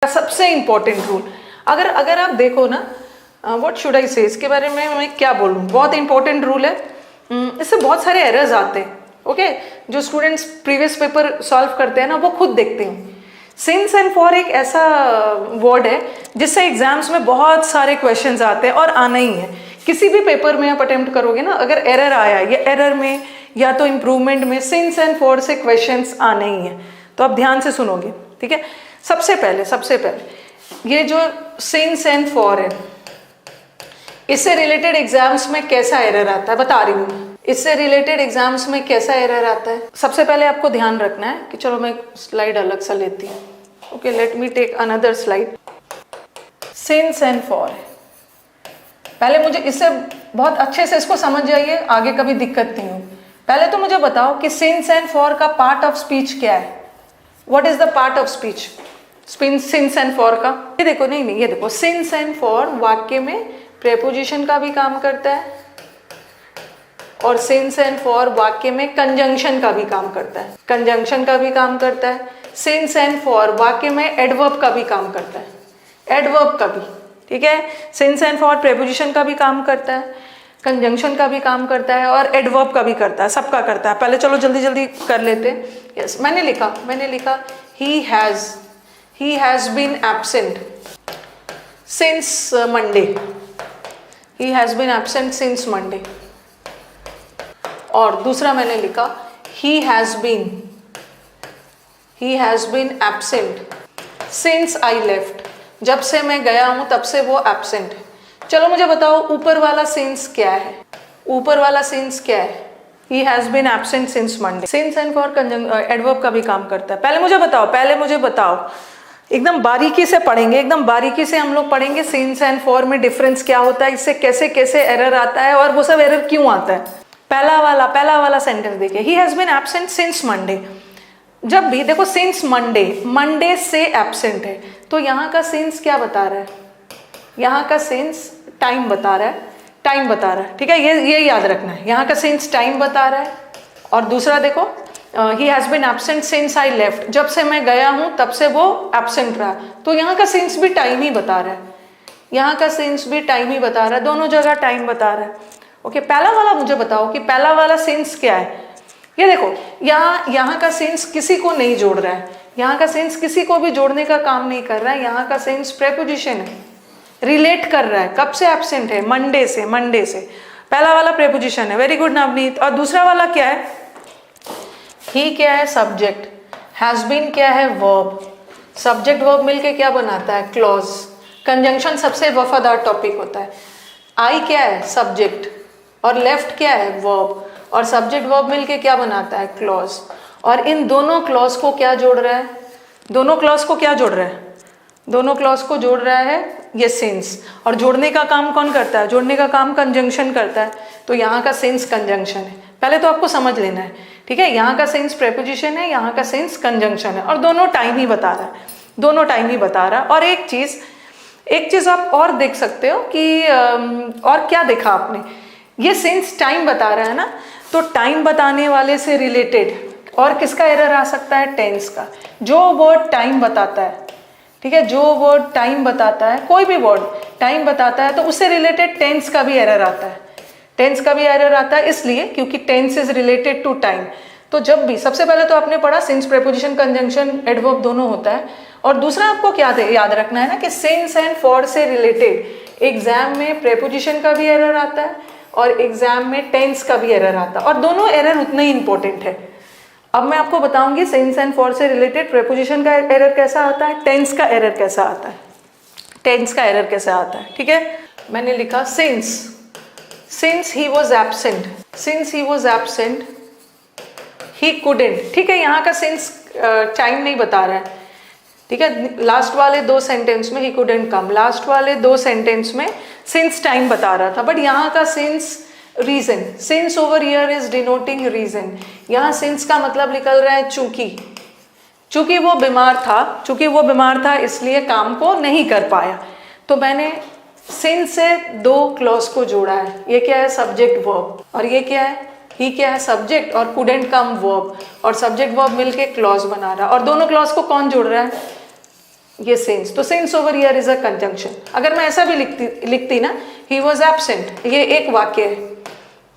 सबसे important rule, अगर आप देखो ना, व्हाट शुड आई से, इसके बारे में मैं क्या बोलूँ, बहुत इंपॉर्टेंट रूल है। इससे बहुत सारे एरर्स आते हैं। ओके, जो स्टूडेंट्स प्रीवियस पेपर सॉल्व करते हैं ना, वो खुद देखते हैं। सिंस एंड फॉर एक ऐसा वर्ड है जिससे एग्जाम्स में बहुत सारे क्वेश्चंस आते हैं, और आना ही है। किसी भी पेपर में आप अटेम्प्ट करोगे ना, अगर एरर आया, या एरर में या तो इम्प्रूवमेंट में सिंस एंड फॉर से क्वेश्चंस आने ही है। तो आप ध्यान से सुनोगे, ठीक है। सबसे पहले ये जो सिंस एंड फॉर है, इससे रिलेटेड एग्जाम्स में कैसा एरर आता है बता रही हूँ। इससे रिलेटेड एग्जाम्स में कैसा एरर आता है, सबसे पहले आपको ध्यान रखना है कि चलो मैं स्लाइड अलग सा लेती हूँ। Okay, let me take another slide. Since and for, पहले मुझे इससे बहुत अच्छे से इसको समझ जाइए, आगे कभी दिक्कत नहीं हो। पहले तो मुझे बताओ कि सिंस एंड फॉर का पार्ट ऑफ स्पीच क्या है। What is the part of speech since and for का? ये देखो, नहीं ये देखो, सिंस एंड फॉर वाक्य में प्रेपोजिशन का भी काम करता है, और सिंस एंड फॉर वाक्य में कंजंक्शन का भी काम करता है। कंजंक्शन का भी काम करता है। सिंस एंड फॉर वाक्य में एडवर्ब का भी काम करता है, एडवर्ब का भी, ठीक है। सिंस एंड फॉर प्रेपोजिशन का भी काम करता है, कंजंक्शन का भी काम करता है, और एडवर्ब का भी करता है, सबका करता है। पहले चलो जल्दी जल्दी कर लेते। यस, मैंने लिखा he has been absent since Monday. He has been absent since Monday. और दूसरा मैंने लिखा he has been absent since I left. जब से मैं गया हूं तब से वो absent है। चलो मुझे बताओ, ऊपर वाला since क्या है? ऊपर वाला since क्या है? He has been absent since Monday. Since and for adverb का भी काम करता है। पहले मुझे बताओ, एकदम बारीकी से पढ़ेंगे, एकदम बारीकी से हम लोग पढ़ेंगे सिंस एंड फॉर में डिफरेंस क्या होता है, इससे कैसे कैसे एरर आता है, और वो सब एरर क्यों आता है। पहला वाला सेंटेंस देखिए, he has been absent since Monday. जब भी देखो सिंस मंडे से एब्सेंट है, तो यहाँ का सिंस क्या बता रहा है? यहाँ का सिंस टाइम बता रहा है, ठीक है। ये याद रखना है, यहाँ का सिंस टाइम बता रहा है। और दूसरा देखो, he has been absent since I left, जब से मैं गया हूं तब से वो एब्सेंट रहा, तो यहाँ का सिंस भी टाइम ही बता रहा है, दोनों जगह टाइम बता रहा है। ओके, पहला वाला मुझे बताओ कि पहला वाला सिंस क्या है। ये देखो, यहाँ का सिंस किसी को नहीं जोड़ रहा है, यहाँ का सिंस किसी को भी जोड़ने का काम नहीं कर रहा है। यहाँ का सिंस प्रेपोजिशन है, रिलेट कर रहा है, कब से एब्सेंट है, मंडे से। पहला वाला प्रेपोजिशन है, वेरी गुड नवनीत। और दूसरा वाला क्या है? ही क्या है? सब्जेक्ट। हैज बीन क्या है? वर्ब। सब्जेक्ट वर्ब मिलके क्या बनाता है? क्लॉज। कंजंक्शन सबसे वफादार टॉपिक होता है। आई क्या है? सब्जेक्ट, और लेफ्ट क्या है? वर्ब, और सब्जेक्ट वर्ब मिलके क्या बनाता है? क्लॉज। और इन दोनों क्लॉज को क्या जोड़ रहा है? दोनों क्लॉज को जोड़ रहा है ये सिंस। और जोड़ने का काम कौन करता है? जोड़ने का काम कंजंक्शन करता है। तो यहाँ का सिंस कंजंक्शन है, पहले तो आपको समझ लेना है, ठीक है। यहाँ का सेंस प्रेपोजिशन है, यहाँ का सेंस कंजंक्शन है, और दोनों टाइम ही बता रहा है। और एक चीज आप और देख सकते हो कि और क्या देखा आपने, ये सेंस टाइम बता रहा है ना, तो टाइम बताने वाले से रिलेटेड और किसका एरर आ सकता है? टेंस का। जो वर्ड टाइम बताता है, ठीक है, जो वर्ड टाइम बताता है, कोई भी वर्ड टाइम बताता है, तो उससे रिलेटेड टेंस का भी एरर आता है। इसलिए क्योंकि tense is related to time. तो जब भी, सबसे पहले तो आपने पढ़ा सिंस प्रेपोजिशन कंजंक्शन एडवर्ब दोनों होता है। और दूसरा आपको क्या याद रखना है ना, कि सिंस एंड फॉर से रिलेटेड एग्जाम में प्रेपोजिशन का भी एरर आता है, और एग्जाम में टेंस का भी एरर आता है, और दोनों एरर उतने ही इंपॉर्टेंट है। अब मैं आपको बताऊंगी सिंस एंड फॉर से रिलेटेड प्रेपोजिशन का एरर कैसा आता है, टेंस का एरर कैसा आता है, ठीक है। मैंने लिखा since he was absent he couldn't, ठीक है। यहाँ का since टाइम नहीं बता रहा है, ठीक है। लास्ट वाले दो सेंटेंस में he couldn't come, लास्ट वाले दो सेंटेंस में since टाइम बता रहा था, बट यहाँ का since reason, since over here is denoting reason। यहाँ since का मतलब निकल रहा है चूंकि वो बीमार था इसलिए काम को नहीं कर पाया। तो मैंने सिंस से दो क्लॉज को जोड़ा है। ये क्या है? सब्जेक्ट वर्ब, और ये क्या है? ही क्या है? सब्जेक्ट, और कुडेंट कम वर्ब, और सब्जेक्ट वर्ब मिलके क्लॉज बना रहा है। और दोनों क्लॉज को कौन जोड़ रहा है? ये सिंस, तो since over here is a conjunction. अगर मैं ऐसा भी लिखती ना, ही वॉज एब्सेंट, ये एक वाक्य है,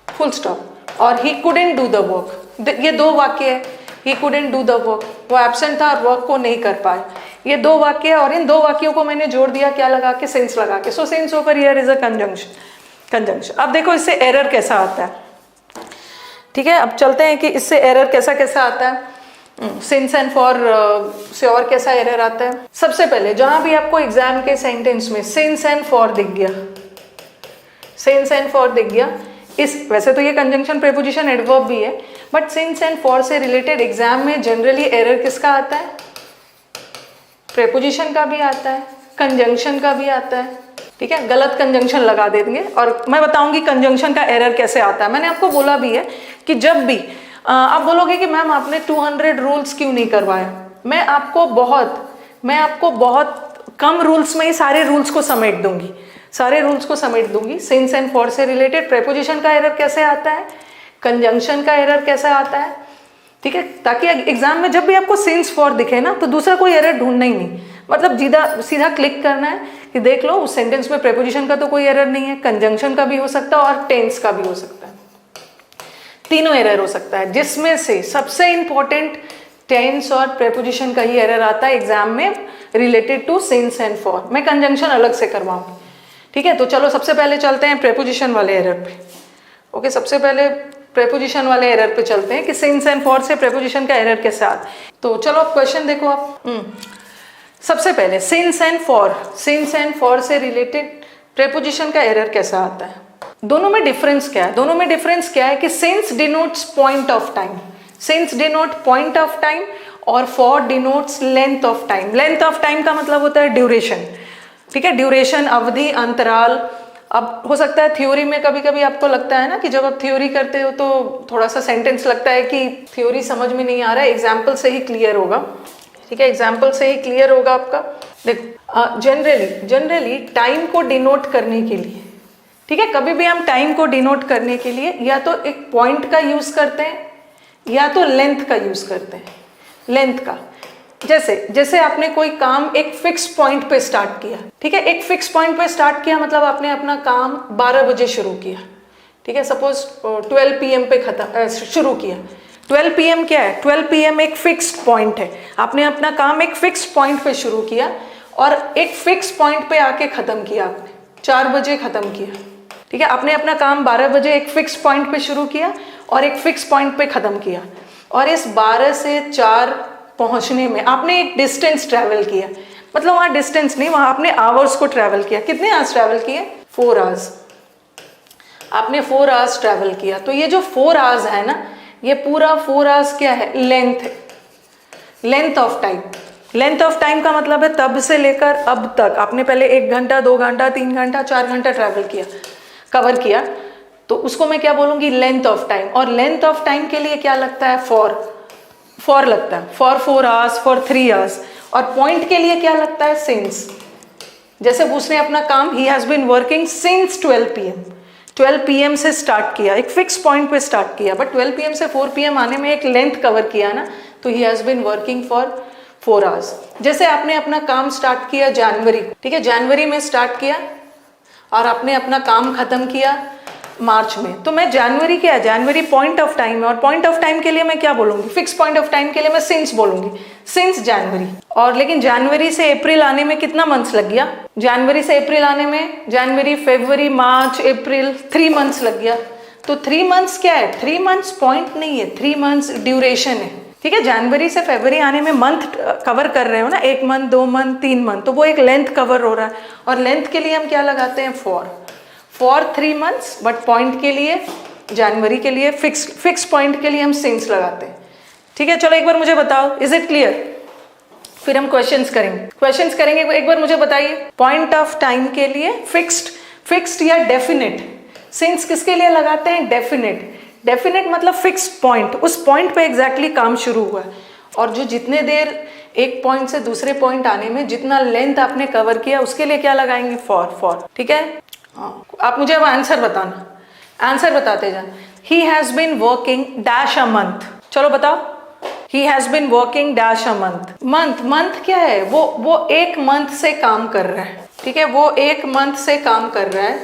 फुल स्टॉप, और he couldn't do the work, ये दो वाक्य है, he couldn't do the work, वो एब्सेंट था और वर्क को नहीं कर पाया, ये दो वाक्य है, और इन दो वाक्यों को मैंने जोड़ दिया क्या लगा के, सिंस लगा के, so since over here is a conjunction. अब देखो इससे एरर कैसा आता है, ठीक है, अब चलते हैं कि इससे एरर कैसा कैसा आता है, सिंस एंड फॉर से और कैसा एरर आता है। सबसे पहले जहां भी आपको एग्जाम के सेंटेंस में सिंस एंड फॉर दिख गया, सिंस एंड फॉर दिख गया, इस वैसे तो ये कंजंक्शन प्रीपोजिशन एडवर्ब भी है, बट सिंस एंड फॉर से रिलेटेड एग्जाम में जनरली एरर किसका आता है, प्रीपोजिशन का भी आता है, कंजंक्शन का भी आता है, ठीक है, गलत कंजंक्शन लगा देंगे, और मैं बताऊंगी कंजंक्शन का एरर कैसे आता है। मैंने आपको बोला भी है कि जब भी आप बोलोगे कि मैम आपने 200 रूल्स क्यों नहीं करवाया, मैं आपको बहुत कम रूल्स में ही सारे रूल्स को समेट दूंगी, सारे रूल्स को समेट दूंगी। सिंस एंड फॉर से रिलेटेड प्रीपोजिशन का एरर कैसे आता है, कंजंक्शन का एरर कैसे आता है, ठीक है, ताकि एग्जाम में जब भी आपको सिंस फॉर दिखे ना, तो दूसरा कोई एरर ढूंढना ही नहीं, मतलब सीधा क्लिक करना है कि देख लो उस सेंटेंस में प्रीपोजिशन का तो कोई एरर नहीं है, कंजंक्शन का भी हो सकता है और टेंस का भी हो सकता है, तीनों एरर हो सकता है, जिसमें से सबसे इंपॉर्टेंट टेंस और प्रीपोजिशन का ही एरर आता है एग्जाम में related to since and for. मैं कंजंक्शन अलग से करवाऊंगी, ठीक है। तो चलो सबसे पहले चलते हैं प्रीपोजिशन वाले एरर पे। ओके, सबसे पहले प्रीपोजिशन वाले एरर पे चलते हैं कि सिंस एंड फॉर से प्रीपोजिशन का एरर कैसे आता है। तो चलो अब क्वेश्चन देखो आप। सबसे पहले सिंस एंड फॉर से रिलेटेड प्रीपोजिशन का एरर कैसा आता है। दोनों में डिफरेंस क्या है, दोनों में डिफरेंस क्या है कि since denotes point of time, since denote point of time और for denotes length of time. Length of time का मतलब होता है ड्यूरेशन, ठीक है, ड्यूरेशन, अवधि, अंतराल। अब हो सकता है थ्योरी में कभी कभी आपको लगता है ना कि जब आप थ्योरी करते हो तो थोड़ा सा सेंटेंस लगता है कि थ्योरी समझ में नहीं आ रहा है, एग्जाम्पल से ही क्लियर होगा, ठीक है, एग्जाम्पल से ही क्लियर होगा आपका। देखो जनरली टाइम को डिनोट करने के लिए, ठीक है, कभी भी हम टाइम को डिनोट करने के लिए या तो एक पॉइंट का यूज करते हैं या तो लेंथ का यूज करते हैं, लेंथ का। जैसे आपने कोई काम एक फिक्स पॉइंट पे स्टार्ट किया, ठीक है, एक फिक्स पॉइंट पे स्टार्ट किया मतलब आपने अपना काम 12 बजे शुरू किया, ठीक है, सपोज 12 PM पे शुरू किया। 12 PM क्या है, 12 PM एक फिक्स्ड पॉइंट है, आपने अपना काम एक फिक्स्ड पॉइंट पे शुरू किया और एक फिक्स पॉइंट पे आके खत्म किया, आपने 4 बजे खत्म किया, ठीक है, आपने अपना काम 12 बजे एक फिक्स पॉइंट पे शुरू किया और एक फिक्स पॉइंट पे खत्म किया, और इस 12 से 4 पहुंचने में आपने एक डिस्टेंस ट्रैवल किया, मतलब वहाँ डिस्टेंस नहीं, वहाँ आपने आवर्स को ट्रैवल किया। कितने आवर्स ट्रैवल किए, 4 आवर्स, आपने 4 आवर्स ट्रैवल किया। तो ये जो 4 आवर्स है ना, ये पूरा 4 आवर्स क्या है, लेंथ है, length of time. Length of time का मतलब है तब से लेकर अब तक आपने पहले 1 घंटा, 2 घंटा, 3 घंटा, 4 घंटा ट्रैवल किया, कवर किया, तो उसको मैं क्या बोलूंगी, लेंथ ऑफ टाइम। और लेंथ ऑफ टाइम के लिए क्या लगता है, फॉर लगता है, फॉर 4 आवर्स, फॉर 3 आवर्स। और पॉइंट के लिए क्या लगता है, सिंस। जैसे उसने अपना काम, he has been working since 12 PM, 12 PM से स्टार्ट किया, एक फिक्स पॉइंट पे स्टार्ट किया, बट 12 PM से 4 PM आने में एक लेंथ कवर किया ना, तो he has been working for 4 hours. जैसे आपने अपना काम स्टार्ट किया जनवरी, ठीक है, जनवरी में स्टार्ट किया और आपने अपना काम खत्म किया मार्च में, तो मैं जनवरी क्या है, जनवरी पॉइंट ऑफ टाइम है, और पॉइंट ऑफ टाइम के लिए मैं क्या बोलूंगी, फिक्स पॉइंट ऑफ टाइम के लिए मैं सिंस बोलूंगी, सिंस जनवरी। और लेकिन जनवरी से अप्रैल आने में कितना मंथ्स लग गया, जनवरी से अप्रैल आने में जनवरी, फरवरी, मार्च, अप्रैल, 3 मंथ्स लग गया। तो 3 मंथ्स क्या है, 3 मंथ्स पॉइंट नहीं है, 3 मंथ्स ड्यूरेशन है, ठीक है। जनवरी से फरवरी आने में मंथ कवर कर रहे हो ना, 1 मंथ, 2 मंथ, 3 मंथ, तो वो एक लेंथ कवर हो रहा है। और लेंथ के लिए हम क्या लगाते हैं, फॉर 3 मंथ्स, बट पॉइंट के लिए, जनवरी के लिए, फिक्स पॉइंट के लिए हम सिंस लगाते हैं, ठीक है। चलो एक बार मुझे बताओ, इज इट क्लियर। फिर हम क्वेश्चंस करेंगे, एक बार मुझे बताइए, पॉइंट ऑफ टाइम के लिए फिक्स्ड या डेफिनेट, सिंस किसके लिए लगाते हैं, डेफिनेट मतलब फिक्स पॉइंट, उस पॉइंट पे एग्जैक्टली काम शुरू हुआ है, और जो जितने देर एक पॉइंट से दूसरे पॉइंट आने में जितना लेंथ आपने कवर किया, उसके लिए क्या लगाएंगे, फॉर, ठीक है। आप मुझे अब आंसर बताना, आंसर बताते जाना। He has been working dash a month, चलो बताओ, he has been working dash a month. Month क्या है, वो एक मंथ से काम कर रहा है, ठीक है, वो एक मंथ से काम कर रहा है।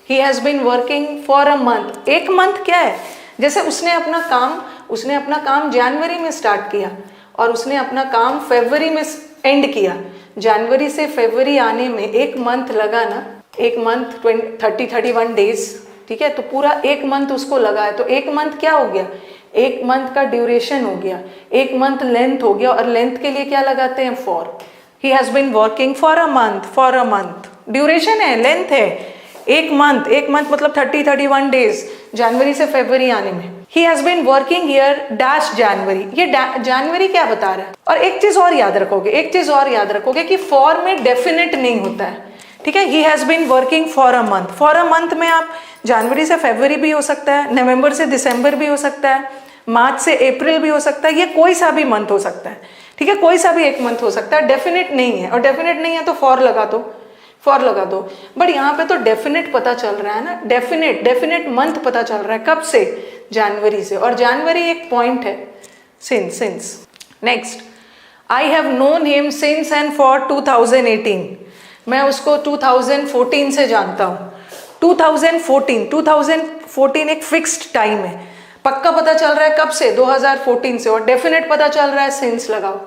ही has been working for a month. एक मंथ क्या है, जैसे उसने अपना काम जनवरी में स्टार्ट किया और उसने अपना काम फरवरी में एंड किया। जनवरी से फरवरी आने में एक मंथ लगा ना, एक मंथ 31 डेज, ठीक है, तो पूरा एक मंथ उसको लगा है। तो एक मंथ क्या हो गया, एक मंथ का ड्यूरेशन हो गया, एक मंथ लेंथ हो गया, और लेंथ के लिए क्या लगाते हैं, for. He has been working for a month, duration है, लेंथ है, एक मंथ मतलब 31 डेज, जनवरी से फरवरी आने में। He has been working here dash January, ये जनवरी क्या बता रहा है। और एक चीज और याद रखोगे कि फॉर में डेफिनेट नहीं होता है, ठीक है। ही has been working for a month में आप जनवरी से फरवरी भी हो सकता है, नवंबर से दिसंबर भी हो सकता है, मार्च से अप्रैल भी हो सकता है, ये कोई सा भी मंथ हो सकता है, ठीक है, कोई सा भी एक मंथ हो सकता है, डेफिनेट नहीं है। और डेफिनेट नहीं है तो फॉर लगा दो। बट यहाँ पे तो डेफिनेट पता चल रहा है ना, डेफिनेट मंथ पता चल रहा है, कब से, जनवरी से, और जनवरी एक पॉइंट है, since. Next, I have known him since and for 2018, मैं उसको 2014 से जानता हूँ। 2014 एक फिक्स्ड टाइम है, पक्का पता चल रहा है कब से, 2014 से, और डेफिनेट पता चल रहा है, सिंस लगाओ,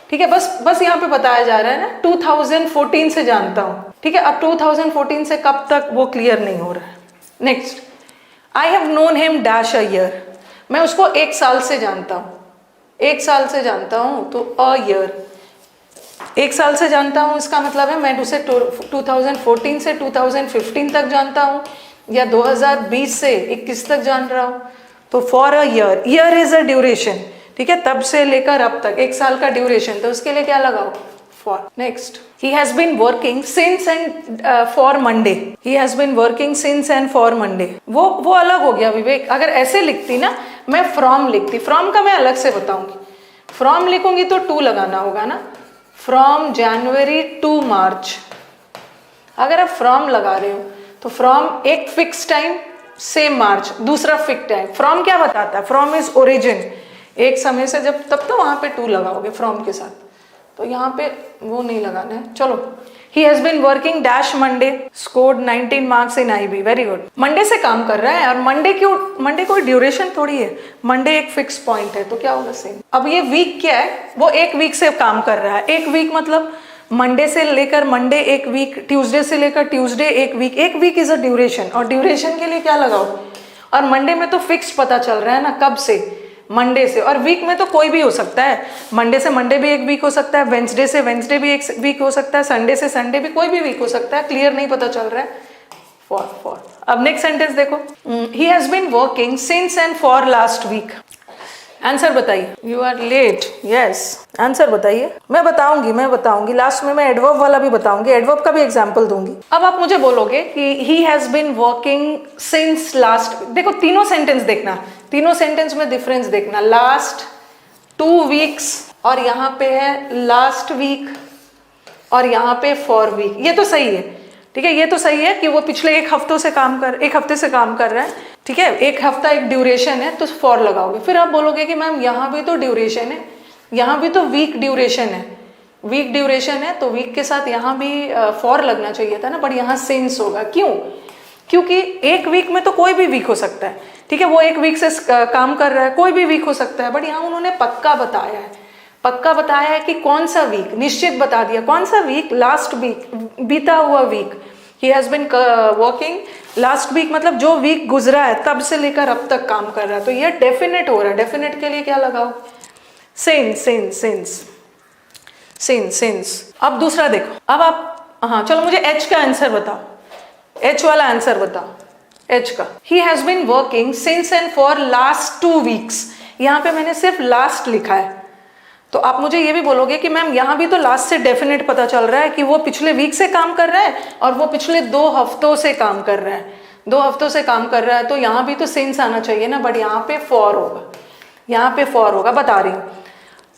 ठीक है। बस यहाँ पे बताया जा रहा है ना, 2014 से जानता हूँ, ठीक है। अब 2014 से कब तक वो क्लियर नहीं हो रहा है। Next, I have known him dash a year, मैं उसको एक साल से जानता हूँ, तो अ ईयर, एक साल से जानता हूँ, इसका मतलब है मैं उसे 2014 से 2015 तक जानता हूँ, या 2020 से 21 तक जान रहा हूँ। तो for a year is a duration, ठीक है, तब से लेकर अब तक एक साल का ड्यूरेशन, तो उसके लिए क्या लगाओ, for. Next, he has been working since and for Monday, वो अलग हो गया विवेक। अगर ऐसे लिखती ना, मैं फ्रॉम लिखती, फ्रॉम का मैं अलग से बताऊंगी, फ्रॉम लिखूंगी तो टू लगाना होगा ना, फ्रॉम जनवरी टू मार्च। अगर आप फ्रॉम लगा रहे हो तो फ्रॉम एक फिक्स टाइम से मार्च दूसरा फिक्स टाइम। फ्रॉम क्या बताता है, फ्रॉम इज ओरिजिन, एक समय से, जब तब तो वहां पे टू लगाओगे फ्रॉम के साथ, तो यहाँ पे वो नहीं लगाना है। चलो, ही has been working dash Monday, scored 19 marks in IB, very good. Monday से काम कर रहा है, और मंडे कोई ड्यूरेशन थोड़ी है, मंडे एक फिक्स पॉइंट है, तो क्या होगा, सेम। अब ये वीक क्या है, वो एक वीक से काम कर रहा है, एक वीक मतलब मंडे से लेकर मंडे एक वीक, ट्यूसडे से लेकर ट्यूसडे एक वीक इज अ ड्यूरेशन। और ड्यूरेशन के लिए क्या लगाओ, और मंडे में तो फिक्स पता चल रहा है ना, कब से, मंडे से, और वीक में तो कोई भी हो सकता है, मंडे से मंडे भी एक वीक हो सकता है, वेंसडे से वेंसडे भी एक वीक हो सकता है, संडे से संडे भी, कोई भी वीक हो सकता है, क्लियर नहीं पता चल रहा है, फॉर। अब नेक्स्ट सेंटेंस देखो, he has been working since and for last week. Answer बताइए, you are late, yes, answer बताइए। मैं बताऊंगी लास्ट में, मैं एडवर्ब वाला भी बताऊंगी, एडवर्ब का भी एग्जांपल दूंगी। अब आप मुझे बोलोगे कि he has been working since last, देखो तीनों सेंटेंस देखना, तीनों सेंटेंस में डिफरेंस देखना, लास्ट 2 वीक्स, और यहाँ पे है लास्ट वीक, और यहाँ पे फॉर वीक, ये तो सही है, ठीक है, ये तो सही है कि वो पिछले एक हफ्ते से काम कर रहा है, ठीक है, एक हफ्ता एक ड्यूरेशन है, तो फॉर लगाओगे। फिर आप बोलोगे कि मैम यहाँ भी तो ड्यूरेशन है, यहाँ भी तो वीक ड्यूरेशन है, तो वीक के साथ यहाँ भी फॉर लगना चाहिए था ना, बट यहाँ सिंस होगा। क्यों? क्योंकि एक वीक में तो कोई भी वीक हो सकता है, ठीक है, वो एक वीक से काम कर रहा है, कोई भी वीक हो सकता है, बट यहाँ उन्होंने पक्का बताया है कि कौन सा वीक, निश्चित बता दिया कौन सा वीक, लास्ट वीक, बीता हुआ week. He has been working last week मतलब जो वीक गुजरा है तब से लेकर अब तक काम कर रहा है, तो ये डेफिनेट हो रहा है। डेफिनेट के लिए क्या लगाओ, सिंस। अब दूसरा देखो, अब आप, हाँ चलो मुझे एच का आंसर बताओ, एच वाला आंसर बताओ, एच का। ही has been working since and for last 2 weeks, यहाँ पे मैंने सिर्फ लास्ट लिखा है, तो आप मुझे ये भी बोलोगे कि मैम यहाँ भी तो लास्ट से डेफिनेट पता चल रहा है कि वो पिछले वीक से काम कर रहा है और वो पिछले 2 हफ्तों से काम कर रहा है, 2 हफ्तों से काम कर रहा है, तो यहाँ भी तो सिंस आना चाहिए ना, बट यहाँ पे फॉर होगा, बता रही हूँ।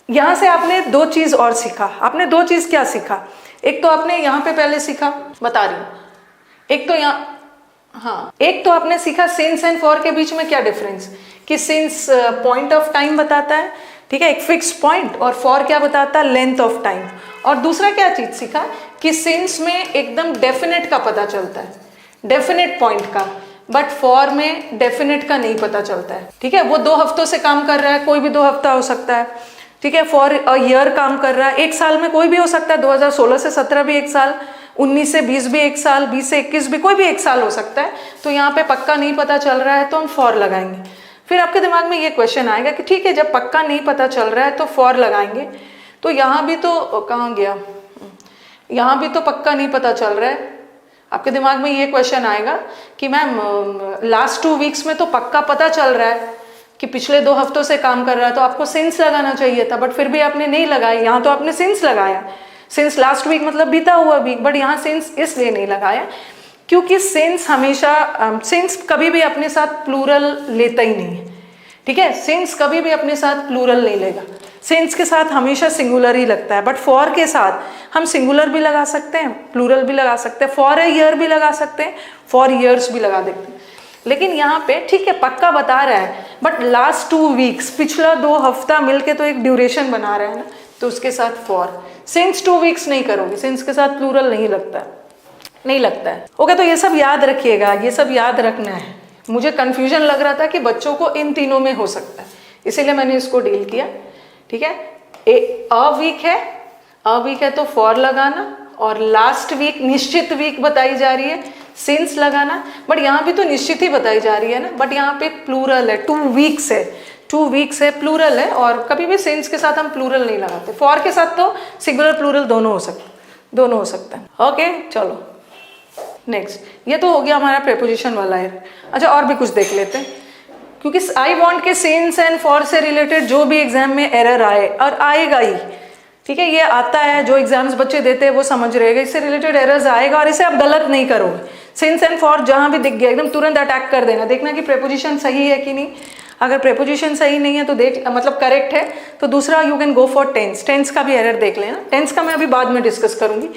यहाँ से आपने 2 चीज और सीखा, आपने 2 चीज क्या सीखा, एक तो आपने यहाँ पे पहले सीखा, बता रही हूँ, एक तो यहाँ, हाँ, एक तो आपने सीखा सिंस एंड फॉर के बीच में क्या डिफरेंस, कि सिंस पॉइंट ऑफ टाइम बताता है, ठीक है, एक फिक्स पॉइंट। और फॉर क्या बताता है, लेंथ ऑफ टाइम। और दूसरा क्या चीज सीखा कि सिंस में एकदम डेफिनेट का पता चलता है, डेफिनेट पॉइंट का, बट फॉर में डेफिनेट का नहीं पता चलता है। ठीक है, वो 2 हफ्तों से काम कर रहा है, कोई भी 2 हफ्ता हो सकता है। ठीक है, फॉर अ ईयर काम कर रहा है, 1 साल में कोई भी हो सकता है, 2016 से 17 भी 1 साल, 19 से 20 भी 1 साल, 20 से 21 भी, कोई भी 1 साल हो सकता है। तो यहाँ पे पक्का नहीं पता चल रहा है तो हम फॉर लगाएंगे। फिर आपके दिमाग में ये क्वेश्चन आएगा कि ठीक है, जब पक्का नहीं पता चल रहा है तो फॉर लगाएंगे, तो यहाँ भी तो कहाँ गया, यहाँ भी तो पक्का नहीं पता चल रहा है। आपके दिमाग में ये क्वेश्चन आएगा कि मैम लास्ट 2 वीक्स में तो पक्का पता चल रहा है कि पिछले 2 हफ्तों से काम कर रहा है, तो आपको सिंस लगाना चाहिए था, बट फिर भी आपने नहीं लगाया। यहाँ तो आपने सिंस लगाया, सिंस लास्ट वीक मतलब बीता हुआ वीक, बट यहाँ सिंस इसलिए नहीं लगाया क्योंकि सिंस हमेशा सिंस कभी भी अपने साथ प्लूरल लेता ही नहीं है। ठीक है, सिंस कभी भी अपने साथ प्लूरल नहीं लेगा, सिंस के साथ हमेशा सिंगुलर ही लगता है। बट फॉर के साथ हम सिंगुलर भी लगा सकते हैं, प्लूरल भी लगा सकते हैं, फॉर ए ईयर भी लगा सकते हैं, फॉर ईयर्स भी लगा देते हैं। लेकिन यहाँ पे ठीक है पक्का बता रहा है, बट लास्ट 2 वीक्स, पिछला 2 हफ्ता मिलके तो एक ड्यूरेशन बना रहा है ना, तो उसके साथ फॉर। सिंस 2 वीक्स नहीं करोगे, सिंस के साथ प्लूरल नहीं लगता है, नहीं लगता है। ओके, तो ये सब याद रखिएगा, ये सब याद रखना है। मुझे कंफ्यूजन लग रहा था कि बच्चों को इन तीनों में हो सकता है, इसीलिए मैंने इसको डील किया। ठीक है, अ वीक है तो फॉर लगाना, और लास्ट वीक निश्चित वीक बताई जा रही है, सिंस लगाना। बट यहाँ भी तो निश्चित ही बताई जा रही है ना, बट यहाँ पे प्लूरल है, 2 वीक्स है, 2 वीक्स है, प्लूरल है। और कभी भी सिंस के साथ हम प्लूरल नहीं लगाते, फॉर के साथ तो सिंगुलर प्लूरल दोनों हो सकता है। ओके, चलो नेक्स्ट, ये तो हो गया हमारा प्रेपोजिशन वाला है। अच्छा, और भी कुछ देख लेते हैं, क्योंकि आई वांट के सिंस एंड फॉर से रिलेटेड जो भी एग्जाम में एरर आए, और आएगा ही, ठीक है, ये आता है, जो एग्जाम्स बच्चे देते हैं वो समझ रहेगा, इससे रिलेटेड एरर्स आएगा, और इसे आप गलत नहीं करोगे। सिंस एंड फॉर जहां भी दिख गया एकदम तुरंत अटैक कर देना, देखना कि प्रेपोजिशन सही है कि नहीं। अगर प्रेपोजिशन सही नहीं है तो देख, मतलब करेक्ट है, तो दूसरा you can go for tense. Tense का भी एरर देख लेना, टेंस का मैं अभी बाद में डिस्कस करूंगी।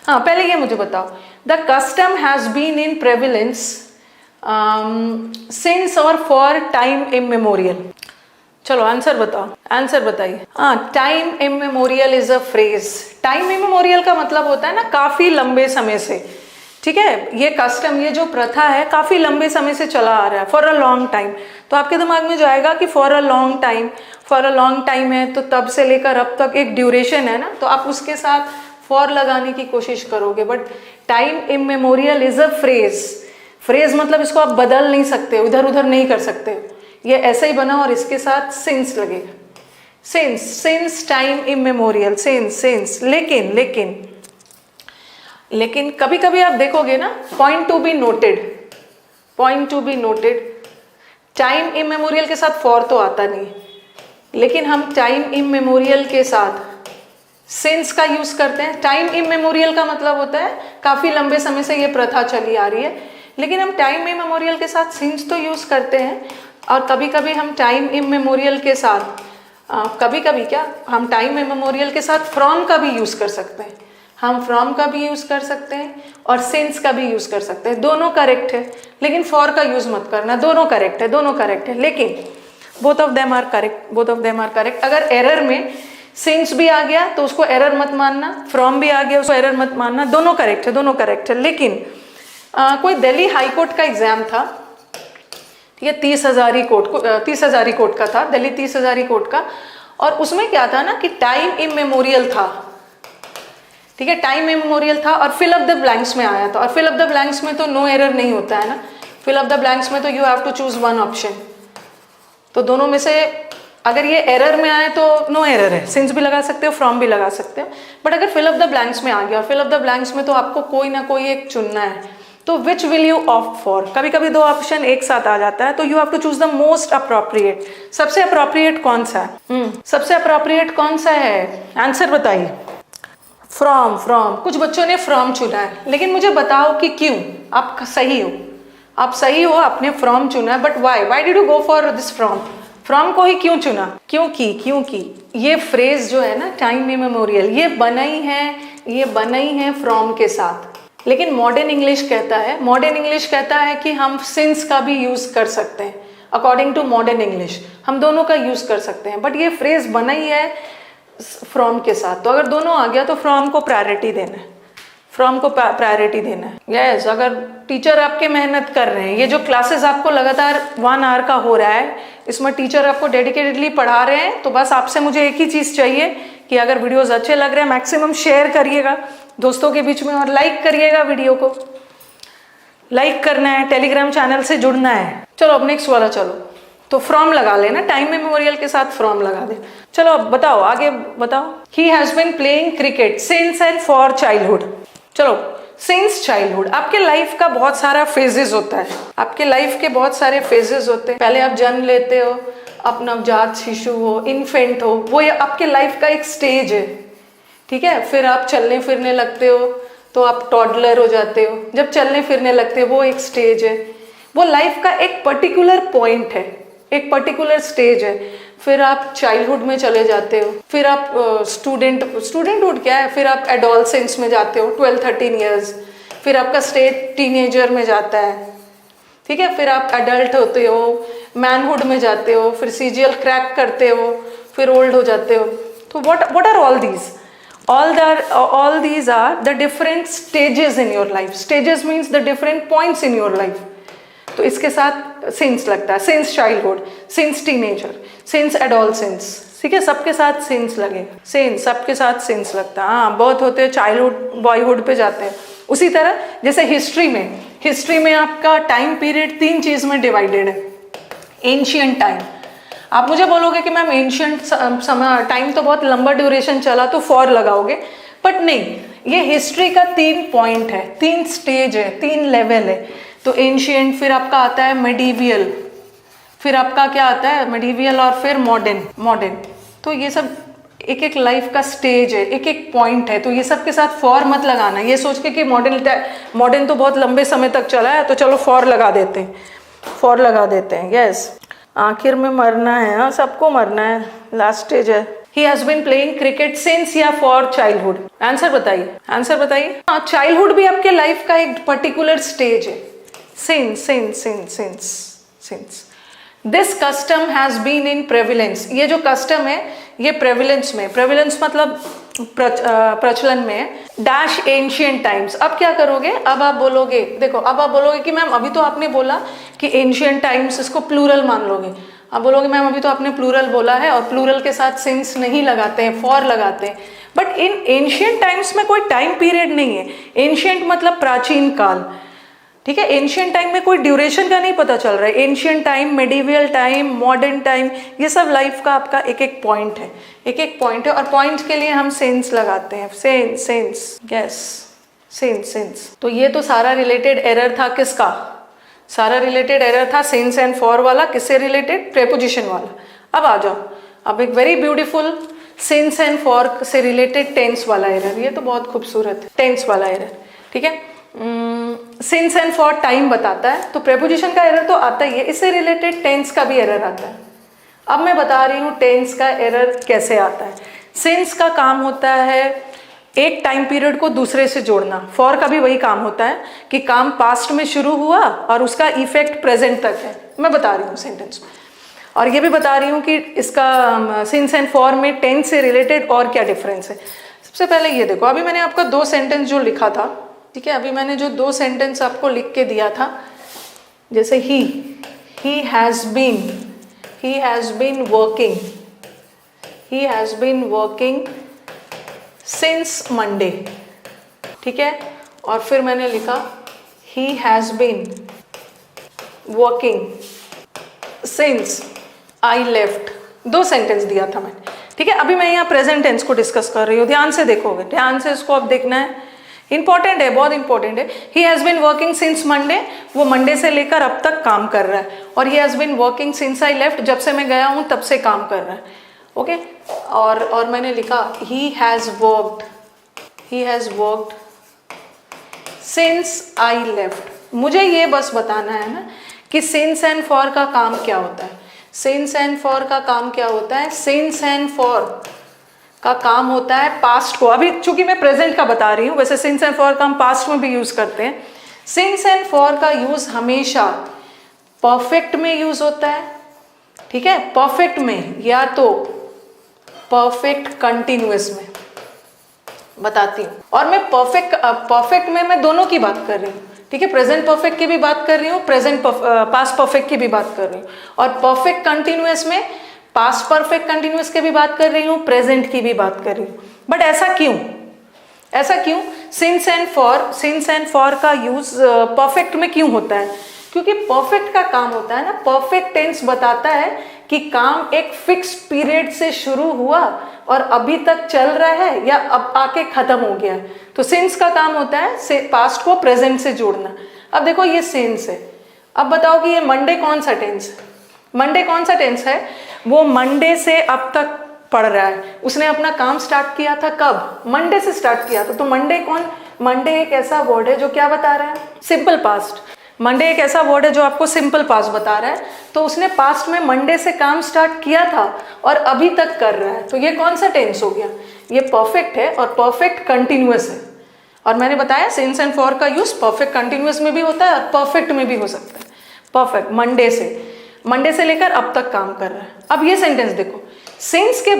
हाँ, पहले ये मुझे बताओ, the custom has been in prevalence since और फॉर टाइम इमेमोरियल। चलो आंसर बताओ, आंसर बताइए। हाँ, time immemorial is a phrase. Time immemorial का मतलब होता है ना काफी लंबे समय से। ठीक है, ये कस्टम, ये जो प्रथा है काफी लंबे समय से चला आ रहा है, फॉर अ लॉन्ग टाइम। तो आपके दिमाग में जो आएगा कि for a long time, for a long time है तो तब से लेकर अब तक एक ड्यूरेशन है ना, तो आप उसके साथ फॉर लगाने की कोशिश करोगे। But time immemorial is a phrase. Phrase मतलब इसको आप बदल नहीं सकते, इधर उधर नहीं कर सकते, ये ऐसे ही बना और इसके साथ सिंस लगेगा, सिंस टाइम इमेमोरियल, सिंस। लेकिन कभी कभी आप देखोगे ना, point to be noted, time immemorial के साथ फॉर तो आता नहीं, लेकिन हम टाइम इमेमोरियल के साथ सिंस का यूज करते हैं। टाइम इमेमोरियल का मतलब होता है काफी लंबे समय से ये प्रथा चली आ रही है, लेकिन हम टाइम इमेमोरियल के साथ सिंस तो यूज करते हैं। और कभी कभी हम टाइम इमेमोरियल के साथ हम टाइम इमेमोरियल के साथ फ्रॉम का भी यूज कर सकते हैं। हम फ्रॉम का भी यूज कर सकते हैं और सिंस का भी यूज कर सकते हैं, दोनों करेक्ट है। लेकिन फॉर का यूज मत करना, दोनों करेक्ट है, लेकिन both of them are correct. अगर एरर में सिंस भी आ गया तो उसको एरर मत मानना, फ्रॉम भी आ गया उसको एरर मत मानना, दोनों करेक्ट है। लेकिन कोई दिल्ली हाई कोर्ट का एग्जाम था, ठीक है, 30,000 कोर्ट का था, दिल्ली 30,000 कोर्ट का, और उसमें क्या था ना कि टाइम इमेमोरियल था। ठीक है, टाइम इमेमोरियल था और फिल अप द ब्लैंक्स में आया था, और फिल अप द ब्लैंक्स में तो नो एरर नहीं होता है ना, फिल अप द ब्लैंक्स में तो you have to choose one option. तो दोनों में से अगर ये एरर में आए तो नो एरर है, सिंस भी लगा सकते हो, फ्रॉम भी लगा सकते हो। बट अगर फिल अप द ब्लैंक्स में आ गया, फिल अप द ब्लैंक्स में तो आपको कोई ना कोई एक चुनना है, तो which will you opt for. कभी कभी 2 ऑप्शन एक साथ आ जाता है, तो you have to choose the most appropriate. सबसे अप्रोप्रिएट कौन सा है? सबसे अप्रोप्रिएट कौन सा है, आंसर बताइए। फ्रॉम। कुछ बच्चों ने फ्रॉम चुना है, लेकिन मुझे बताओ कि क्यों। आप सही हो, आपने फ्रॉम चुना है, but why did you go for this from को ही क्यों चुना? क्योंकि ये फ्रेज जो है ना टाइम इमेमोरियल, ये बनाई है फ्रॉम के साथ। लेकिन मॉडर्न इंग्लिश कहता है कि हम सिंस का भी यूज कर सकते हैं, अकॉर्डिंग टू मॉडर्न इंग्लिश, हम दोनों का यूज कर सकते हैं। बट ये फ्रेज बना ही है फ्रॉम के साथ, तो अगर दोनों आ गया तो फ्रॉम को प्रायोरिटी देना है, फ्रॉम को प्रायोरिटी देना है। यस, अगर टीचर आपके मेहनत कर रहे हैं, ये जो क्लासेस आपको लगातार 1 आवर का हो रहा है, इसमें टीचर आपको डेडिकेटेडली पढ़ा रहे हैं, तो बस आपसे मुझे एक ही चीज़ चाहिए कि अगर वीडियोस अच्छे लग रहे हैं मैक्सिमम शेयर करिएगा दोस्तों के बीच में, और लाइक करिएगा, वीडियो को लाइक करना है, टेलीग्राम चैनल से जुड़ना है। चलो अब नेक्स्ट वाला, चलो तो फ्रॉम लगा लेना, टाइम मेमोरियल के साथ फ्रॉम लगा दे। चलो अब बताओ, आगे बताओ। He has been playing cricket since and for childhood. चलो, सिंस चाइल्डहुड, आपके लाइफ का बहुत सारा फेजेस होता है, आपके लाइफ के बहुत सारे फेजेस होते हैं। पहले आप जन्म लेते हो, आप नवजात शिशु हो, इन्फेंट हो, वो आपके लाइफ का एक स्टेज है, ठीक है। फिर आप चलने फिरने लगते हो तो आप टॉडलर हो जाते हो, जब चलने फिरने लगते हो वो एक स्टेज है, वो लाइफ का एक पर्टिकुलर पॉइंट है, एक पर्टिकुलर स्टेज है। फिर आप चाइल्डहुड में चले जाते हो, फिर आप स्टूडेंटहुड क्या है, फिर आप एडोलसेंस में जाते हो 12-13 ईयर्स, फिर आपका स्टेज टीनेजर में जाता है, ठीक है। फिर आप एडल्ट होते हो, मैनहुड में जाते हो, फिर सीजीएल क्रैक करते हो, फिर ओल्ड हो जाते हो। तो what are all these? all these are the different stages in your life. Stages means the different points in your life. तो इसके साथ सिंस लगता है, since childhood, since teenager, since adolescence, ठीक है, सबके साथ सिंस लगेगा, सिंस सबके साथ सिंस लगता है। हाँ, बहुत होते हैं चाइल्डहुड बॉयहुड पे जाते हैं। उसी तरह जैसे हिस्ट्री में आपका टाइम पीरियड 3 चीज में डिवाइडेड है। एंशियंट टाइम, आप मुझे बोलोगे कि मैम एंशियंट समय टाइम तो बहुत लंबा ड्यूरेशन चला तो फॉर लगाओगे, बट नहीं, ये हिस्ट्री का 3 पॉइंट है, 3 स्टेज है, 3 लेवल है। तो एंशियंट, फिर आपका आता है मेडिवियल, फिर आपका क्या आता है मेडिवियल, और फिर मॉडर्न। तो ये सब एक एक लाइफ का स्टेज है, एक एक पॉइंट है। तो ये सब के साथ फॉर मत लगाना, ये सोच के कि मॉडर्न तो बहुत लंबे समय तक चला है तो चलो फॉर लगा देते हैं, फॉर लगा देते हैं। यस, आखिर में मरना है, हाँ सबको मरना है, लास्ट स्टेज है। He has been playing cricket since या for childhood। आंसर बताइए, आंसर बताइए। हाँ, चाइल्डहुड भी आपके लाइफ का एक पर्टिकुलर स्टेज है। Since this custom has been in prevalence, ये जो कस्टम है ये प्रेविलेंस में, प्रेविलेंस मतलब प्रचलन में है, डैश एंशियंट टाइम्स। अब क्या करोगे, अब आप बोलोगे, देखो अब आप बोलोगे कि मैम अभी तो आपने बोला कि एंशियंट टाइम्स, इसको प्लूरल मान लोगे। आप बोलोगे मैम अभी तो आपने प्लूरल बोला है और प्लूरल के साथ सिंस नहीं लगाते हैं, फॉर लगाते हैं। बट इन एंशियंट टाइम्स में कोई टाइम पीरियड नहीं है। एंशियंट मतलब प्राचीन काल, ठीक है। एंशियंट टाइम में कोई ड्यूरेशन का नहीं पता चल रहा है। Ancient time, medieval time, modern time, ये सब लाइफ का आपका एक एक पॉइंट है, एक एक पॉइंट है। और पॉइंट्स के लिए हम सेंस लगाते हैं, सेंस, यस, सेंस। तो ये तो सारा रिलेटेड एरर था किसका? सारा रिलेटेड एरर था सिंस एंड फॉर वाला, किससे रिलेटेड? प्रेपोजिशन वाला। अब आ जाओ, अब एक very beautiful since and for से रिलेटेड टेंस वाला एरर, ये तो बहुत खूबसूरत है, टेंस वाला एरर, ठीक है। सिंस एंड फॉर टाइम बताता है, तो प्रेपोजिशन का एरर तो आता ही है, इससे रिलेटेड टेंस का भी एरर आता है। अब मैं बता रही हूँ टेंस का एरर कैसे आता है। सिंस का काम होता है एक टाइम पीरियड को दूसरे से जोड़ना, फॉर का भी वही काम होता है कि काम पास्ट में शुरू हुआ और उसका इफेक्ट प्रेजेंट तक है। मैं बता रही हूँ सेंटेंस में, और ये भी बता रही हूँ कि इसका सिंस एंड फॉर में टेंस से रिलेटेड और क्या डिफरेंस है। सबसे पहले ये देखो, अभी मैंने आपका 2 सेंटेंस जो लिखा था, ठीक है, अभी मैंने जो 2 सेंटेंस आपको लिख के दिया था, जैसे he has been working since Monday, ठीक है। और फिर मैंने लिखा he has been working since I left। 2 sentence दिया था मैंने, ठीक है। अभी मैं यहाँ प्रेजेंट टेंस को डिस्कस कर रही हूँ, ध्यान से देखोगे, ध्यान से इसको अब देखना है, इंपॉर्टेंट है, बहुत इंपॉर्टेंट है। He has been working since Monday, वो मंडे से लेकर अब तक काम कर रहा है। और he has been working since I left, जब से मैं गया हूँ तब से काम कर रहा है, ओके। और मैंने लिखा he has worked since I left. मुझे ये बस बताना है ना कि सिंस एंड फॉर का काम क्या होता है। सिंस एंड फॉर का काम क्या होता है? सिंस एंड फॉर का काम होता है पास्ट को, अभी चूंकि मैं प्रेजेंट का बता रही हूँ, वैसे सिंस एंड फॉर का हम पास्ट में भी यूज करते हैं। सिंस एंड फॉर का यूज हमेशा परफेक्ट में यूज होता है, ठीक है, परफेक्ट में, या तो परफेक्ट कंटिन्यूअस में। बताती हूँ। और मैं परफेक्ट में मैं दोनों की बात कर रही हूँ, ठीक है, प्रेजेंट परफेक्ट की भी बात कर रही हूँ, पास्ट परफेक्ट की भी बात कर रही हूँ, और परफेक्ट कंटिन्यूअस में पास्ट परफेक्ट कंटिन्यूअस की भी बात कर रही हूँ, प्रेजेंट की भी बात कर रही हूँ। बट ऐसा क्यों? ऐसा क्यों? सिंस एंड फॉर का यूज परफेक्ट में क्यों होता है? क्योंकि परफेक्ट का काम होता है ना, परफेक्ट टेंस बताता है कि काम एक फिक्स पीरियड से शुरू हुआ और अभी तक चल रहा है या अब आके खत्म हो गया। तो सिंस का काम होता है पास्ट को प्रेजेंट से जोड़ना। अब देखो ये सिंस है, अब बताओ कि ये मंडे कौन सा टेंस है? मंडे कौन सा टेंस है? वो मंडे से अब तक पढ़ रहा है, उसने अपना काम स्टार्ट किया था कब? मंडे से स्टार्ट किया था। तो मंडे एक ऐसा वर्ड है जो क्या बता रहा है? Simple past. मंडे एक ऐसा वर्ड है जो आपको सिंपल पास्ट बता रहा है। तो उसने पास्ट में मंडे से काम स्टार्ट किया था और अभी तक कर रहा है। तो ये कौन सा टेंस हो गया? ये परफेक्ट है और परफेक्ट कंटिन्यूअस है। और मैंने बताया सिंस एंड फॉर का यूज परफेक्ट कंटिन्यूअस में भी होता है और परफेक्ट में भी हो सकता है। परफेक्ट मंडे से लेकर अब तक काम कर रहा है। अब ये सेंटेंस देखो, सिंस के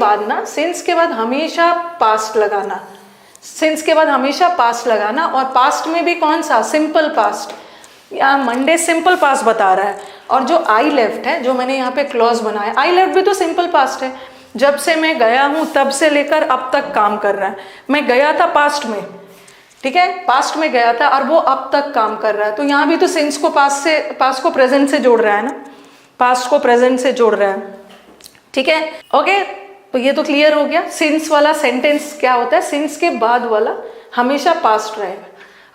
बाद हमेशा पास्ट लगाना, सिंस के बाद हमेशा पास्ट लगाना, और पास्ट में भी कौन सा? Simple past. यहाँ मंडे सिंपल पास्ट बता रहा है, और जो आई लेफ्ट है, जो मैंने यहाँ पे क्लॉज बनाया, आई लेफ्ट भी तो सिंपल पास्ट है। जब से मैं गया हूँ तब से लेकर अब तक काम कर रहा है। मैं गया था पास्ट में, ठीक है, पास्ट में गया था और वो अब तक काम कर रहा है। तो यहाँ भी तो सिंस को पास्ट को प्रेजेंट से जोड़ रहा है ना, पास्ट को प्रेजेंट से जोड़ रहा है, ठीक है, ओके। तो ये तो क्लियर हो गया। सिंस वाला सेंटेंस क्या होता है? सिंस के बाद वाला हमेशा पास्ट रहेगा।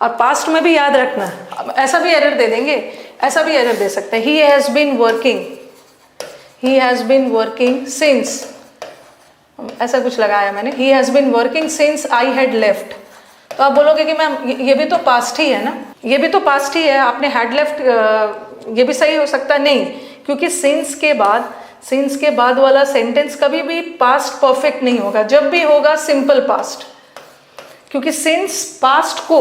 और पास्ट में भी याद रखना, ऐसा भी एरर दे देंगे, ऐसा भी एरर दे सकते हैं, he has been working since, ऐसा कुछ लगाया मैंने, he has been working since I had left. तो आप बोलोगे कि मैम ये भी तो पास्ट ही है ना, ये भी तो पास्ट ही है, आपने हैड लेफ्ट, ये भी सही हो सकता है? नहीं, क्योंकि सिंस के बाद वाला सेंटेंस कभी भी पास्ट परफेक्ट नहीं होगा, जब भी होगा सिंपल पास्ट, क्योंकि सिंस पास्ट को,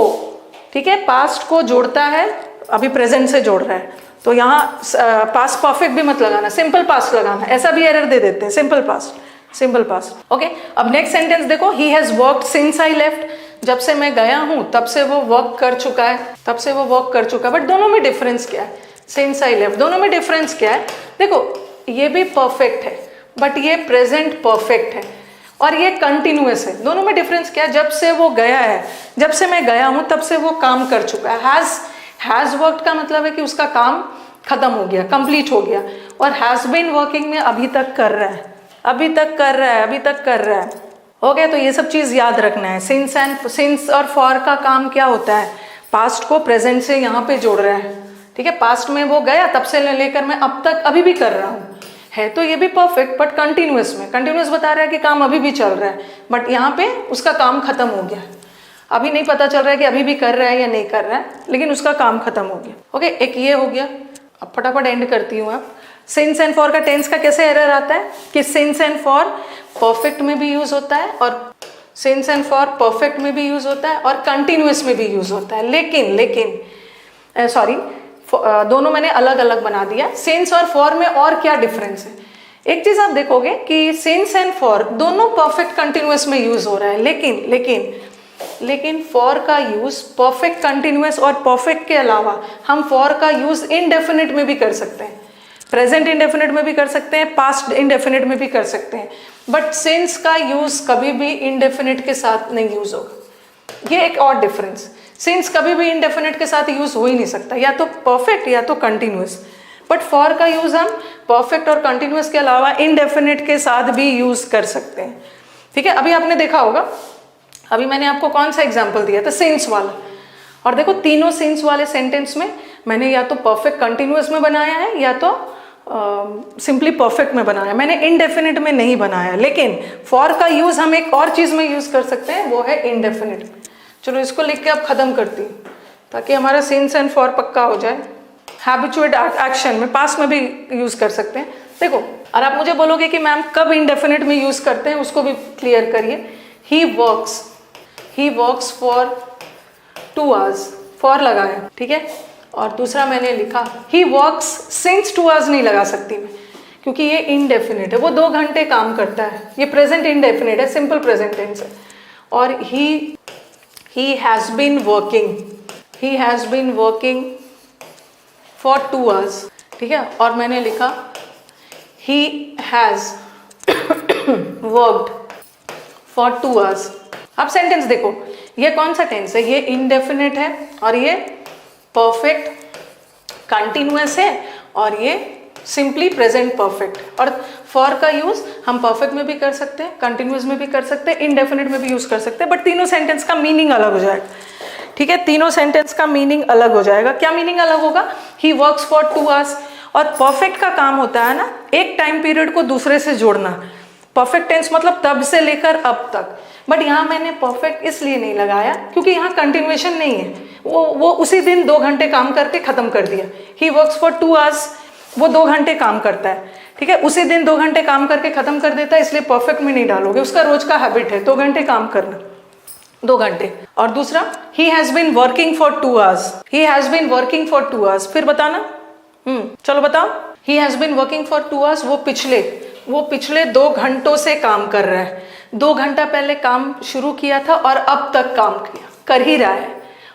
ठीक है, पास्ट को जोड़ता है, अभी प्रेजेंट से जोड़ रहा है। तो यहाँ पास्ट परफेक्ट भी मत लगाना, सिंपल पास्ट लगाना, ऐसा भी एरर दे देते हैं, सिंपल पास्ट, ओके। अब नेक्स्ट सेंटेंस देखो, he has worked since I left, जब से मैं गया हूँ तब से वो वर्क कर चुका है, बट दोनों में डिफरेंस क्या है? सिंस आई लेफ्ट, दोनों में डिफरेंस क्या है? देखो ये भी परफेक्ट है बट ये प्रेजेंट परफेक्ट है, और ये कंटिन्यूअस है। दोनों में डिफरेंस क्या है? जब से वो गया है, जब से मैं गया हूं तब से वो काम कर चुका है। हैज वर्कड का मतलब है कि उसका काम खत्म हो गया, कंप्लीट हो गया, और हैज बीन वर्किंग में अभी तक कर रहा है, ओके। तो ये सब चीज याद रखना है। सिंस और फॉर का काम क्या होता है? पास्ट को प्रेजेंट से यहाँ पे जोड़ रहा है, ठीक है। पास्ट में वो गया, तब से लेकर मैं अब तक अभी भी कर रहा हूँ, है तो ये भी परफेक्ट, बट कंटिन्यूअस बता रहा है कि काम अभी भी चल रहा है, बट यहाँ पे उसका काम खत्म हो गया। अभी नहीं पता चल रहा है कि अभी भी कर रहा है या नहीं कर रहा है, लेकिन उसका काम खत्म हो गया, ओके। एक ये हो गया। अब फटाफट एंड करती हूँ। आप सिंस एंड फॉर का टेंस का कैसे एरर आता है कि सिंस एंड फॉर परफेक्ट में भी यूज होता है, और सिंस एंड फॉर परफेक्ट में भी यूज होता है और कंटिन्यूअस में भी यूज होता है, लेकिन दोनों मैंने अलग अलग बना दिया। सिंस और फॉर में और क्या डिफरेंस है? एक चीज आप देखोगे कि सिंस एंड फॉर दोनों परफेक्ट कंटिन्यूअस में यूज हो रहा है, लेकिन फॉर का यूज परफेक्ट कंटिन्यूअस और परफेक्ट के अलावा हम फॉर का यूज इनडेफिनिट में भी कर सकते हैं, प्रेजेंट इंडेफिनिट में भी कर सकते हैं, पास्ट इंडेफिनिट में भी कर सकते हैं, बट सिंस का यूज कभी भी इंडेफिनिट के साथ नहीं यूज होगा। ये एक और डिफरेंस, सिंस कभी भी इंडेफिनिट के साथ यूज हो ही नहीं सकता, या तो परफेक्ट या तो कंटिन्यूअस, बट फॉर का यूज हम परफेक्ट और कंटिन्यूअस के अलावा इनडेफिनिट के साथ भी यूज कर सकते हैं, ठीक है। अभी आपने देखा होगा, अभी मैंने आपको कौन सा एग्जाम्पल दिया था? सिंस वाला। और देखो तीनों सिंस वाले सेंटेंस में मैंने या तो परफेक्ट कंटिन्यूअस में बनाया है या तो सिंपली परफेक्ट में बनाया, मैंने इनडेफिनिट में नहीं बनाया। लेकिन फॉर का यूज हम एक और चीज में यूज कर सकते हैं, वो है इनडेफिनिट में। चलो इसको लिख के अब खत्म करती हूँ ताकि हमारा सिंस एंड फॉर पक्का हो जाए। हैबिचुएट एक्शन में पास्ट में भी यूज कर सकते हैं। देखो, और आप मुझे बोलोगे कि मैम कब इनडेफिनिट में यूज करते हैं, उसको भी क्लियर करिए। He works for 2 hours, for लगाया, ठीक है, और दूसरा मैंने लिखा ही वर्क्स सिंस 2 आवर्स नहीं लगा सकती मैं, क्योंकि ये इनडेफिनिट है, वो 2 घंटे काम करता है, ये प्रेजेंट इनडेफिनिट है, सिंपल प्रेजेंट टेंस है। और he has been working for 2 hours, ठीक है। और मैंने लिखा he has worked for 2 hours. अब सेंटेंस देखो, ये कौन सा टेंस है, ये इनडेफिनिट है और ये परफेक्ट कंटिन्यूअस है और ये सिंपली प्रेजेंट परफेक्ट। और फॉर का यूज हम परफेक्ट में भी कर सकते हैं, कंटिन्यूअस में भी कर सकते हैं, इनडेफिनिट में भी यूज कर सकते हैं, बट तीनों सेंटेंस का मीनिंग अलग हो जाएगा, ठीक है। तीनों सेंटेंस का मीनिंग अलग हो जाएगा। क्या मीनिंग अलग होगा? He works for 2 hours. और परफेक्ट का काम होता है ना एक टाइम पीरियड को दूसरे से जोड़ना। परफेक्ट टेंस मतलब तब से लेकर अब तक, बट यहाँ मैंने परफेक्ट इसलिए नहीं लगाया क्योंकि यहाँ कंटिन्यूएशन नहीं है, वो उसी दिन 2 घंटे काम करके खत्म कर दिया। ही वर्क्स फॉर 2 आवर्स, वो 2 घंटे काम करता है, ठीक है, उसी दिन 2 घंटे काम करके खत्म कर देता है, इसलिए परफेक्ट में नहीं डालोगे। उसका रोज का हैबिट है 2 घंटे काम करना, 2 घंटे। और दूसरा he has been working for 2 hours, he has been working for 2 hours. फिर बताना, चलो बताओ। He has been working for 2 hours, वो पिछले 2 घंटों से काम कर रहा है। 2 घंटा पहले काम शुरू किया था और अब तक काम कर ही रहा है।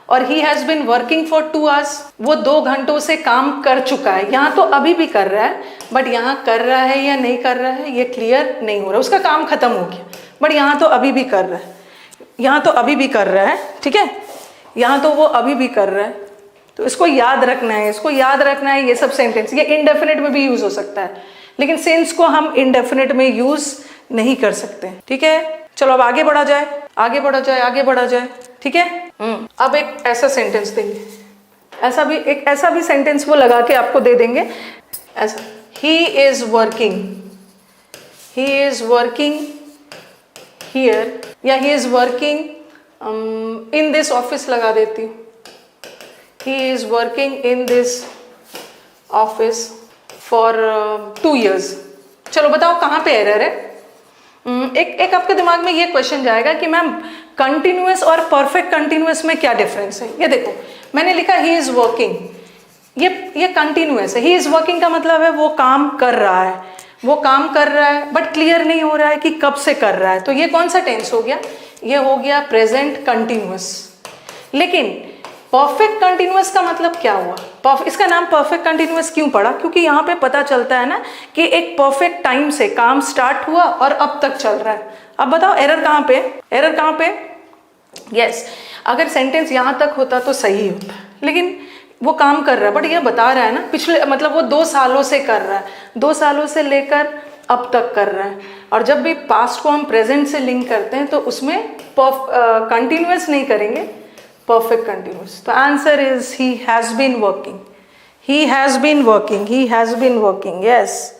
और he has been working for 2 hours, वो 2 घंटों से काम कर चुका है। यहाँ तो अभी भी कर रहा है, बट यहाँ कर रहा है या नहीं कर रहा है ये क्लियर नहीं हो रहा। उसका काम खत्म हो गया, बट यहाँ तो अभी भी कर रहा है, यहाँ तो अभी भी कर रहा है, ठीक है, यहाँ तो वो अभी भी कर रहा है। तो इसको याद रखना है, इसको याद रखना है। ये सब सेंटेंस ये इनडेफिनिट में भी यूज हो सकता है, लेकिन सिंस को हम इनडेफिनिट में यूज नहीं कर सकते, ठीक है। चलो अब आगे बढ़ा जाए, आगे बढ़ा जाए, आगे बढ़ा जाए, ठीक है। अब एक ऐसा सेंटेंस देंगे, ऐसा भी सेंटेंस वो लगा के आपको दे देंगे ऐसा, ही इज वर्किंग हियर, या he is working in this office लगा देती हूँ, he is working in this office for 2 years। चलो बताओ कहाँ पे एरर है। एक आपके दिमाग में ये क्वेश्चन जाएगा कि मैम कंटिन्यूअस और परफेक्ट कंटिन्यूअस में क्या डिफरेंस है। ये देखो मैंने लिखा ही इज वर्किंग, ये कंटिन्यूअस है। ही इज वर्किंग का मतलब है वो काम कर रहा है, बट क्लियर नहीं हो रहा है कि कब से कर रहा है। तो ये कौन सा टेंस हो गया? ये हो गया प्रेजेंट कंटिन्यूअस। लेकिन परफेक्ट कंटिन्यूअस का मतलब क्या हुआ? इसका नाम परफेक्ट कंटिन्यूअस क्यों पड़ा? क्योंकि यहाँ पे पता चलता है ना कि एक परफेक्ट टाइम से काम स्टार्ट हुआ और अब तक चल रहा है। अब बताओ एरर कहाँ पे? यस, अगर सेंटेंस यहाँ तक होता तो सही होता, लेकिन वो काम कर रहा है, बट ये बता रहा है ना पिछले, मतलब वो 2 सालों से कर रहा है, 2 सालों से लेकर अब तक कर रहा है। और जब भी पास्ट को हम प्रेजेंट से लिंक करते हैं तो उसमें कंटिन्यूअस नहीं करेंगे, perfect continuous। The answer is he has been working, yes।